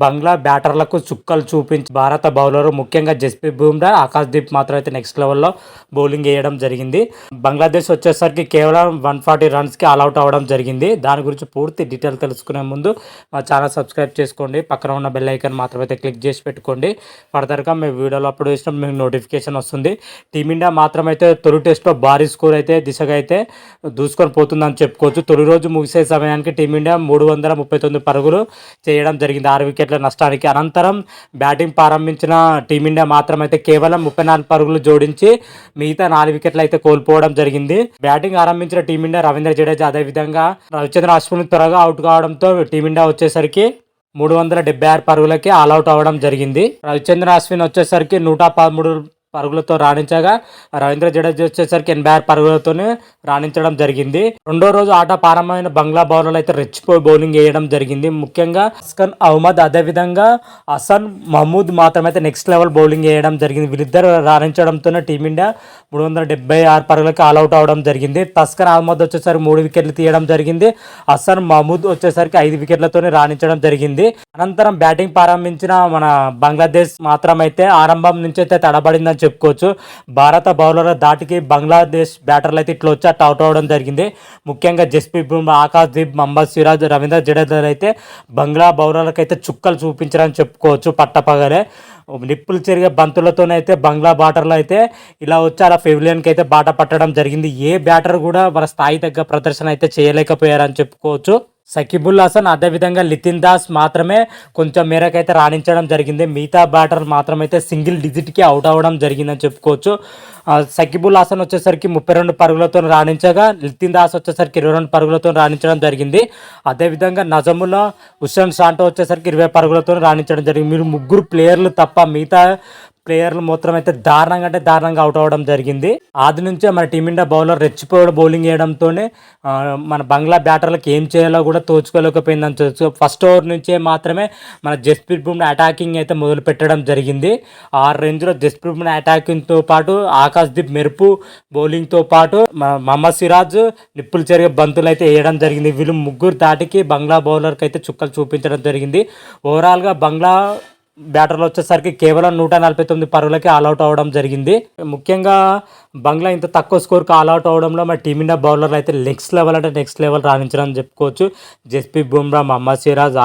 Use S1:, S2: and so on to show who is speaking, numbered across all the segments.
S1: బంగ్లా బ్యాటర్లకు చుక్కలు చూపించి భారత బౌలర్ ముఖ్యంగా జస్ప్రీత్ బుమ్రా, ఆకాశ్దీప్ మాత్రం అయితే నెక్స్ట్ లెవెల్లో బౌలింగ్ వేయడం జరిగింది. బంగ్లాదేశ్ వచ్చేసరికి కేవలం 140 రన్స్కి ఆల్అౌట్ అవ్వడం జరిగింది. దాని గురించి పూర్తి డీటెయిల్ తెలుసుకునే ముందు మా ఛానల్ సబ్స్క్రైబ్ చేసుకోండి, పక్కన ఉన్న బెల్ ఐకాన్ మాత్రం అయితే క్లిక్ చేసి పెట్టుకోండి. ఫర్దర్గా మేము వీడియోలో అప్లోడ్ చేసినప్పుడు మీకు నోటిఫికేషన్ వస్తుంది. టీమిండియా మాత్రం అయితే తొలి టెస్ట్లో భారీ స్కోర్ అయితే దిశగా అయితే దూసుకొని పోతుందని చెప్పుకోవచ్చు. తొలి రోజు ముగిసే సమయానికి టీమిండియా 339 పరుగులు చేయడం జరిగింది, 6 వికెట్ల నష్టానికి. అనంతరం బ్యాటింగ్ ప్రారంభించిన టీమిండియా మాత్రం అయితే కేవలం 34 పరుగులు జోడించి మిగతా 4 వికెట్లు అయితే కోల్పోవడం జరిగింది. బ్యాటింగ్ ఆరంభించిన టీమిండియా రవీంద్ర జడేజా అదేవిధంగా రవిచంద్రన్ అశ్విన్ త్వరగా అవుట్ కావడంతో టీమిండియా వచ్చేసరికి 376 పరుగులకి ఆల్అౌట్ అవ్వడం జరిగింది. రవిచంద్రన్ అశ్విన్ వచ్చేసరికి 113 పరుగులతో రాణించగా రవీంద్ర జడేజా వచ్చేసరికి 86 పరుగులతోనే రాణించడం జరిగింది. రెండో రోజు ఆట ప్రారంభమైన బంగ్లా బౌలర్లు అయితే రెచ్చిపోయి బౌలింగ్ వేయడం జరిగింది. ముఖ్యంగా అస్కన్ అహ్మద్ అదేవిధంగా హసన్ మహమూద్ మాత్రమైతే నెక్స్ట్ లెవెల్ బౌలింగ్ వేయడం జరిగింది. వీళ్ళిద్దరు రాణించడంతోనే టీమిండియా 376 పరుగులకి ఆల్అౌట్ అవడం జరిగింది. తస్కన్ అహ్మద్ వచ్చేసరికి 3 వికెట్లు తీయడం జరిగింది. హసన్ మహమూద్ వచ్చేసరికి 5 వికెట్లతోనే రాణించడం జరిగింది. అనంతరం బ్యాటింగ్ ప్రారంభించిన మన బంగ్లాదేశ్ మాత్రమైతే ఆరంభం నుంచి అయితే తడబడిందని చెప్పుకోవచ్చు. భారత బౌలర్ల దాటికి బంగ్లాదేశ్ బ్యాటర్లు అయితే ఇట్లా వచ్చి అట్లా అవుట్ అవ్వడం జరిగింది. ముఖ్యంగా జస్ప్రీత్ బుమ్రా, ఆకాశ్దీప్, మహమ్మద్ సిరాజ్, రవీంద్ర జడేజా అయితే బంగ్లా బౌలర్లకు అయితే చుక్కలు చూపించారని చెప్పుకోవచ్చు. పట్టపగలే నిప్పులు చెరిగే బంతులతోనైతే బంగ్లా బ్యాటర్లు అయితే ఇలా వచ్చి అలా పెవిలియన్కి అయితే బాట పట్టడం జరిగింది. ఏ బ్యాటర్ కూడా మన స్థాయి తగ్గ ప్రదర్శన అయితే చేయలేకపోయారని చెప్పుకోవచ్చు. సకిబుల్ హసన్ అదేవిధంగా లితిన్ దాస్ మాత్రమే కొంచెం మేరకైతే రాణించడం జరిగింది. మిగతా బ్యాటర్ మాత్రమైతే సింగిల్ డిజిట్కి అవుట్ అవ్వడం జరిగిందని చెప్పుకోవచ్చు. సకిబుల్ హసన్ వచ్చేసరికి 32 పరుగులతో రాణించగా లితిన్ దాస్ వచ్చేసరికి 22 పరుగులతో రాణించడం జరిగింది. అదేవిధంగా నజముల్లా, హుస్సేన్ షాంటో వచ్చేసరికి 20 పరుగులతో రాణించడం జరిగింది. మీరు ముగ్గురు ప్లేయర్లు తప్ప మిగతా ప్లేయర్లు మాత్రం అయితే దారుణంగా అవుట్ అవ్వడం జరిగింది. ఆది నుంచే మన టీమిండియా బౌలర్ రెచ్చిపోవడం బౌలింగ్ వేయడంతోనే మన బంగ్లా బ్యాటర్లకు ఏం చేయాలో కూడా తోచుకోలేకపోయిందని చూసుకో. ఫస్ట్ ఓవర్ నుంచే మాత్రమే మన జస్ప్రీత్ బుమ్రా అటాకింగ్ అయితే మొదలు పెట్టడం జరిగింది. ఆ రేంజ్లో జస్ప్రీత్ బుమ్రా అటాకింగ్తో పాటు ఆకాశ్దీప్ మెరుపు బౌలింగ్తో పాటు మహమ్మద్ సిరాజ్ నిప్పులు చెరిగే బంతులు అయితే వేయడం జరిగింది. వీళ్ళు ముగ్గురు దాటికి బంగ్లా బౌలర్కి అయితే చుక్కలు చూపించడం జరిగింది. ఓవరాల్గా బంగ్లా బ్యాటర్లు వచ్చేసరికి కేవలం 149 పరుగులకి ఆల్అౌట్ అవ్వడం జరిగింది. ముఖ్యంగా బంగ్లా ఇంత తక్కువ స్కోర్కి ఆల్అౌట్ అవ్వడంలో మన టీమిండియా బౌలర్లు అయితే నెక్స్ట్ లెవెల్ రాణించడం చెప్పుకోవచ్చు. జస్ప్రీత్ బుమ్రా, మహమ్మద్ సిరాజ్,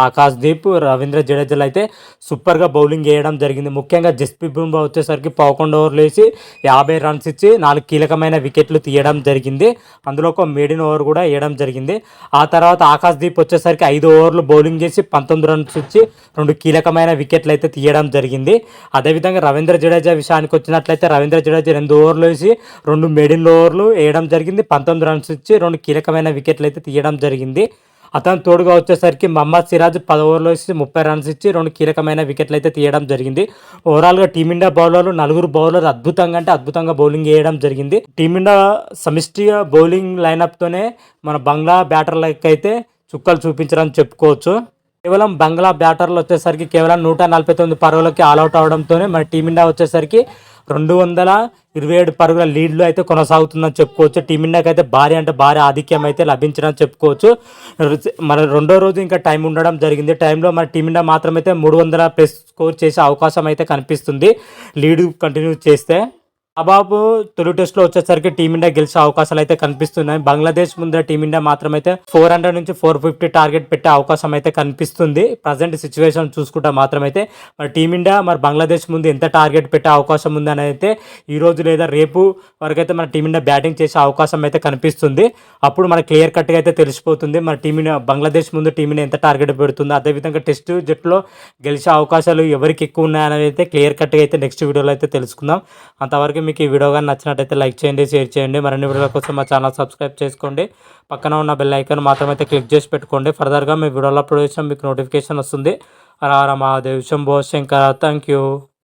S1: ఆకాశ్దీప్, రవీంద్ర జడేజాలు అయితే సూపర్గా బౌలింగ్ వేయడం జరిగింది. ముఖ్యంగా జస్ప్రీత్ బుమ్రా వచ్చేసరికి 11 ఓవర్లు వేసి 50 రన్స్ ఇచ్చి 4 కీలకమైన వికెట్లు తీయడం జరిగింది. అందులో ఒక మేడిన్ ఓవర్ కూడా వేయడం జరిగింది. ఆ తర్వాత ఆకాశ్దీప్ వచ్చేసరికి 5 ఓవర్లు బౌలింగ్ చేసి 19 రన్స్ ఇచ్చి 2 కీలకమైన వికెట్లు అయితే తీయడం జరిగింది. అదేవిధంగా రవీంద్ర జడేజా విషయానికి వచ్చినట్లయితే రవీంద్ర జడేజా 2 ఓవర్లు వేసి 2 మెడిన్ ఓవర్లు వేయడం జరిగింది. 19 రన్స్ ఇచ్చి 2 కీలకమైన వికెట్లు అయితే తీయడం జరిగింది. అతను తోడుగా వచ్చేసరికి మహమ్మద్ సిరాజ్ 10 ఓవర్లు వేసి 30 రన్స్ ఇచ్చి 2 కీలకమైన వికెట్లు అయితే తీయడం జరిగింది. ఓవరాల్గా టీమిండియా బౌలర్లు 4 బౌలర్ అద్భుతంగా బౌలింగ్ వేయడం జరిగింది. టీమిండియా సమిష్టి బౌలింగ్ లైనప్తోనే మన బంగ్లా బ్యాటర్లకు అయితే చుక్కలు చూపించారని చెప్పుకోవచ్చు. కేవలం బంగ్లా బ్యాటర్లు వచ్చేసరికి కేవలం 149 పరుగులకి ఆల్అౌట్ అవడంతోనే మన టీమిండియా వచ్చేసరికి 227 పరుగుల లీడ్లో అయితే కొనసాగుతుందని చెప్పుకోవచ్చు. టీమిండియాకి అయితే భారీ ఆధిక్యం అయితే లభించడం చెప్పుకోవచ్చు. మన రెండో రోజు ఇంకా టైం ఉండడం జరిగింది. టైంలో మన టీమిండియా మాత్రమైతే 300+ స్కోర్ చేసే అవకాశం అయితే కనిపిస్తుంది లీడ్ కంటిన్యూ చేస్తే. దాదాపు తొలి టెస్ట్లో వచ్చేసరికి టీమిండియా గెలిచే అవకాశాలు అయితే కనిపిస్తున్నాయి. బంగ్లాదేశ్ ముందర టీమిండియా మాత్రమైతే 400 నుంచి 450 టార్గెట్ పెట్టే అవకాశం అయితే కనిపిస్తుంది. ప్రజెంట్ సిచ్యువేషన్ చూసుకుంటే మాత్రమైతే మరి టీమిండియా మరి బంగ్లాదేశ్ ముందు ఎంత టార్గెట్ పెట్టే అవకాశం ఉందని అయితే ఈ రోజు లేదా రేపు వరకు అయితే మన టీమిండియా బ్యాటింగ్ చేసే అవకాశం అయితే కనిపిస్తుంది. అప్పుడు మన క్లియర్ కట్గా అయితే తెలిసిపోతుంది మన టీమిండియా బంగ్లాదేశ్ ముందు టీమిండియా ఎంత టార్గెట్ పెడుతుంది. అదేవిధంగా టెస్ట్ జట్టులో గెలిచే అవకాశాలు ఎవరికి ఎక్కువ ఉన్నాయని అయితే క్లియర్ కట్గా అయితే నెక్స్ట్ వీడియోలో అయితే తెలుసుకుందాం. అంతవరకు మీకు ఈ వీడియో కానీ నచ్చినట్టయితే లైక్ చేయండి, షేర్ చేయండి. మరిన్ని వీడియోల కోసం మా ఛానల్ సబ్స్క్రైబ్ చేసుకోండి. పక్కన ఉన్న బెల్ ఐకాన్ మాత్రమైతే క్లిక్ చేసి పెట్టుకోండి. ఫర్దర్గా మీ వీడియోలో అప్లోడ్ చేసిన మీకు నోటిఫికేషన్ వస్తుంది. హర హర మహాదేవ్, శంభో శంకర. Thank you.